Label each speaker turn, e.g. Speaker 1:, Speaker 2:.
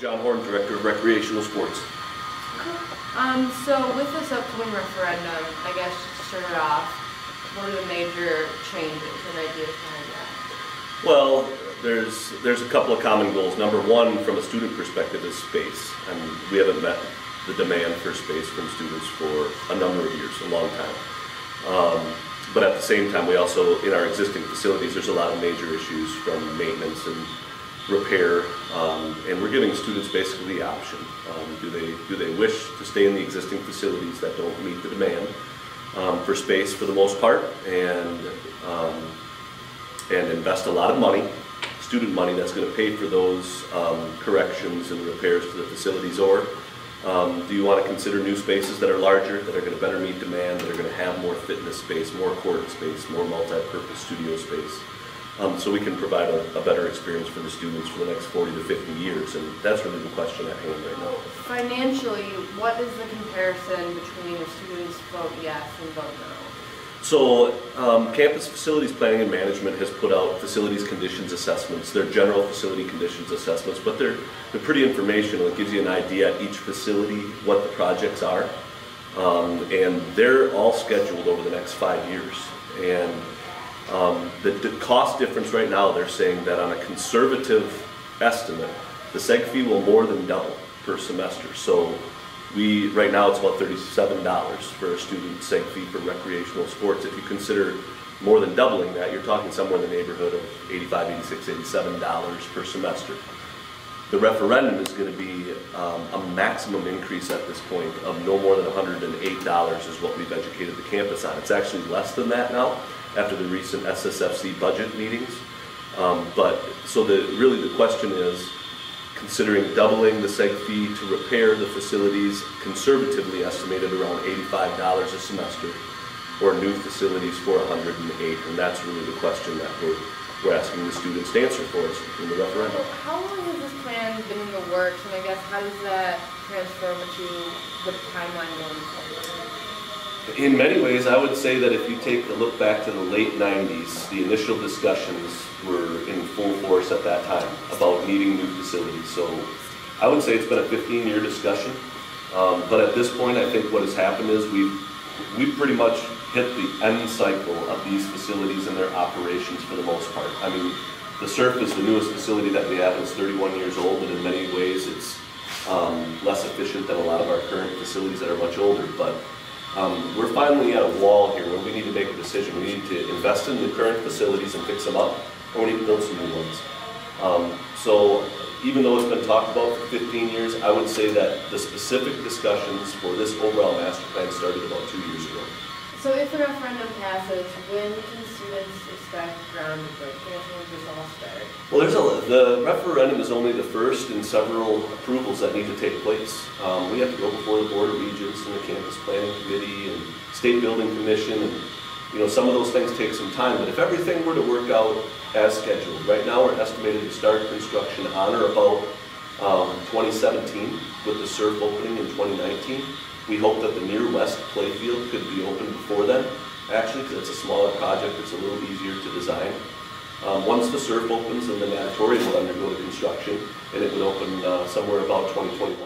Speaker 1: John Horn, Director of Recreational Sports.
Speaker 2: So with this upcoming referendum, I guess just to start it off, what are the major changes and ideas behind that?
Speaker 1: Well, there's a couple of common goals. Number one, from a student perspective, is space. And we haven't met the demand for space from students for a number of years, a long time. But at the same time, we also, in our existing facilities, there's a lot of major issues from maintenance and repair, and we're giving students basically the option. Do they wish to stay in the existing facilities that don't meet the demand for space for the most part, and invest a lot of money, student money, that's going to pay for those corrections and repairs to the facilities, or do you want to consider new spaces that are larger, that are going to better meet demand, that are going to have more fitness space, more court space, more multi-purpose studio space, so we can provide a better experience for the students for the next 40 to 50 years, and that's really the question at hand right now.
Speaker 2: Financially, what is the comparison between the students vote yes and vote no?
Speaker 1: So Campus Facilities Planning and Management has put out facilities conditions assessments. They're general facility conditions assessments, but they're pretty informational. It gives you an idea at each facility what the projects are, and they're all scheduled over the next 5 years. And the cost difference right now, they're saying that on a conservative estimate, the seg fee will more than double per semester. So right now it's about $37 for a student seg fee for recreational sports. If you consider more than doubling that, you're talking somewhere in the neighborhood of $85, $86, $87 per semester. The referendum is going to be a maximum increase at this point of no more than $108 is what we've educated the campus on. It's actually less than that now after the recent SSFC budget meetings. Really the question is, considering doubling the seg fee to repair the facilities, conservatively estimated around $85 a semester, or new facilities for $108, and that's really the question that we're asking the students to answer for us in the referendum.
Speaker 2: How long has this plan been in the works, and I guess how does that transform into the timeline going forward?
Speaker 1: In many ways, I would say that if you take a look back to the late 90s, the initial discussions were in full force at that time about needing new facilities. So I would say it's been a 15-year discussion. But at this point, I think what has happened is we've pretty much hit the end cycle of these facilities and their operations for the most part. I mean, the Surf is the newest facility that we have. It's 31 years old, and in many ways it's less efficient than a lot of our current facilities that are much older. But we're finally at a wall here where we need to make a decision. We need to invest in the current facilities and fix them up, or we need to build some new ones. So even though it's been talked about for 15 years, I would say that the specific discussions for this overall master plan started about 2 years ago.
Speaker 2: So if the referendum passes, when can students expect groundbreaking? When does this all start?
Speaker 1: Well, the referendum is only the first in several approvals that need to take place. We have to go before the Board of Regents and the Campus Planning Committee and State Building Commission, and some of those things take some time. But if everything were to work out as scheduled, right now we're estimated to start construction on or about 2017 with the Surf opening in 2019. We hope that the Near West playfield could be open before then, actually, because it's a smaller project, it's a little easier to design. Once the Surf opens, then the natatorium will undergo the construction, and it would open somewhere about 2021.